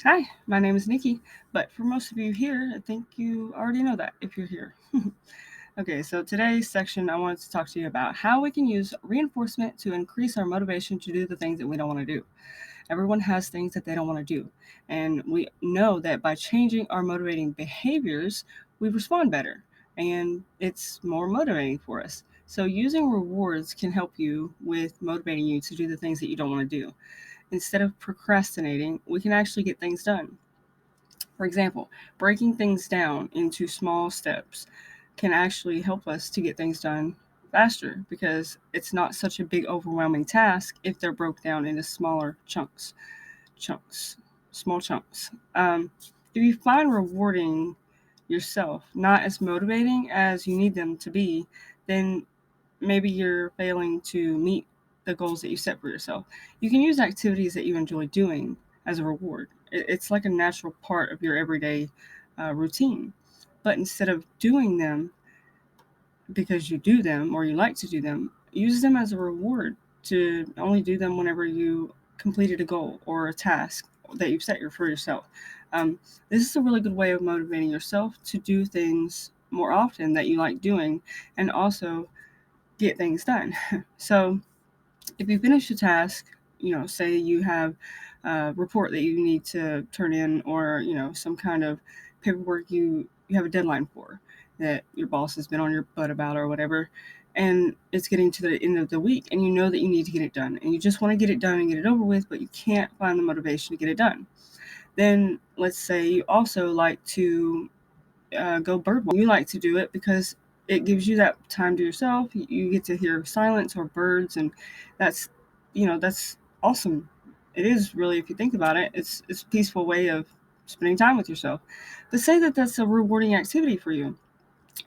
Hi, my name is Nikki, but for most of you here, I think you already know that if you're here. Okay, so today's section, I wanted to talk to you about how we can use reinforcement to increase our motivation to do the things that we don't want to do. Everyone has things that they don't want to do, and we know that by changing our motivating behaviors, we respond better and it's more motivating for us. So, using rewards can help you with motivating you to do the things that you don't want to do. Instead of procrastinating, we can actually get things done. For example, breaking things down into small steps can actually help us to get things done faster because it's not such a big, overwhelming task if they're broke down into smaller chunks, small chunks. If you find rewarding yourself not as motivating as you need them to be, then maybe you're failing to meet the goals that you set for yourself. You can use activities that you enjoy doing as a reward. It's like a natural part of your everyday routine. But instead of doing them because you do them or you like to do them, use them as a reward to only do them whenever you completed a goal or a task that you've set for yourself. Um, this is a really good way of motivating yourself to do things more often that you like doing and also get things done. So if you finish a task, say you have a report that you need to turn in, or some kind of paperwork you have a deadline for that your boss has been on your butt about or whatever, and it's getting to the end of the week, and you know that you need to get it done, and you just want to get it done and get it over with, but you can't find the motivation to get it done. Then let's say you also like to go bird watching. You like to do it because it gives you that time to yourself. You get to hear silence or birds, and that's that's awesome. It is really, if you think about it, it's a peaceful way of spending time with yourself. But say that that's a rewarding activity for you,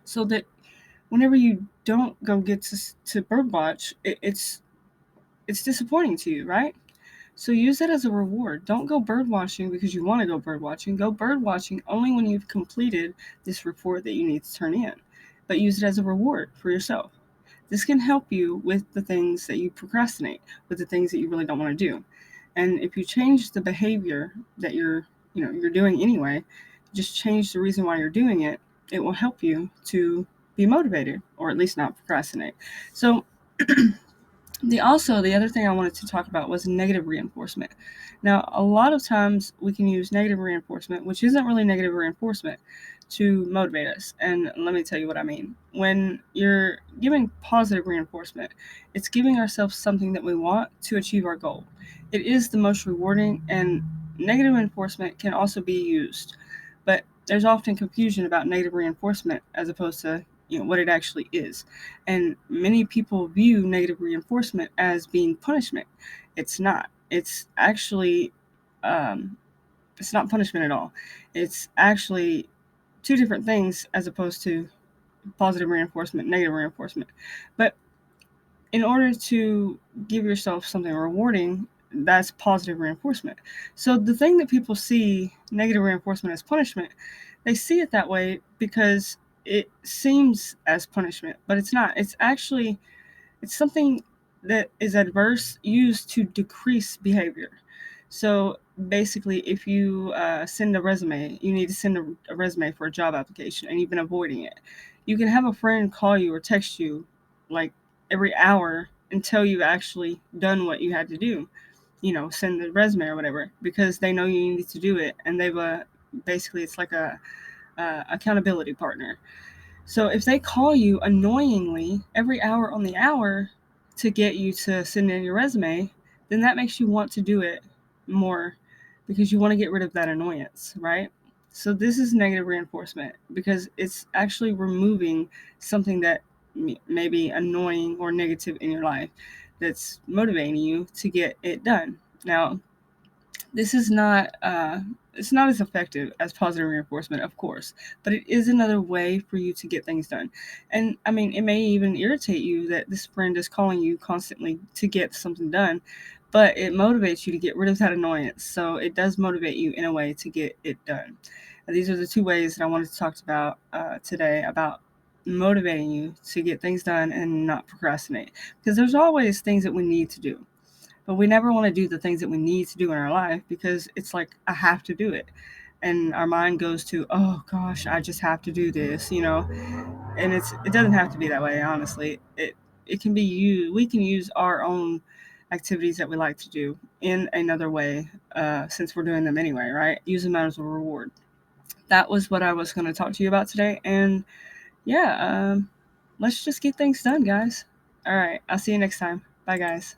so that whenever you don't go get to bird watch, it's disappointing to you, right? So use that as a reward. Don't go bird watching because you want to go bird watching. Go bird watching only when you've completed this report that you need to turn in. But use it as a reward for yourself. This can help you with the things that you procrastinate, with the things that you really don't want to do. And if you change the behavior that you're doing anyway, just change the reason why you're doing it, it will help you to be motivated or at least not procrastinate. So the other thing I wanted to talk about was negative reinforcement. Now, a lot of times we can use negative reinforcement, which isn't really negative reinforcement, to motivate us. And let me tell you what I mean. When you're giving positive reinforcement, it's giving ourselves something that we want to achieve our goal. It is the most rewarding, and negative reinforcement can also be used. But there's often confusion about negative reinforcement as opposed to what it actually is. And many people view negative reinforcement as being punishment. It's not. Um, it's not punishment at all. It's actually two different things as opposed to positive reinforcement, negative reinforcement. But in order to give yourself something rewarding, that's positive reinforcement. So the thing that people see negative reinforcement as punishment, they see it that way because it seems as punishment, but it's not. It's something that is adverse used to decrease behavior. So basically, if you send a resume, you need to send a resume for a job application, and you've been avoiding it. You can have a friend call you or text you like every hour until you've actually done what you had to do. Send the resume or whatever, because they know you need to do it, and they've basically it's like a accountability partner. So if they call you annoyingly every hour on the hour to get you to send in your resume, then that makes you want to do it more because you want to get rid of that annoyance, right? So this is negative reinforcement because it's actually removing something that may be annoying or negative in your life that's motivating you to get it done. Now, this is not it's not as effective as positive reinforcement, of course, but it is another way for you to get things done. And I mean, it may even irritate you that this friend is calling you constantly to get something done, but it motivates you to get rid of that annoyance. So it does motivate you in a way to get it done. And these are the two ways that I wanted to talk about today about motivating you to get things done and not procrastinate, because there's always things that we need to do. but we never want to do the things that we need to do in our life because it's like, I have to do it. And our mind goes to, oh gosh, I just have to do this, and it doesn't have to be that way, honestly. It can be used, we can use our own activities that we like to do in another way, since we're doing them anyway, right? Use them as a reward. That was what I was going to talk to you about today. And yeah, let's just get things done, guys. All right, I'll see you next time. Bye, guys.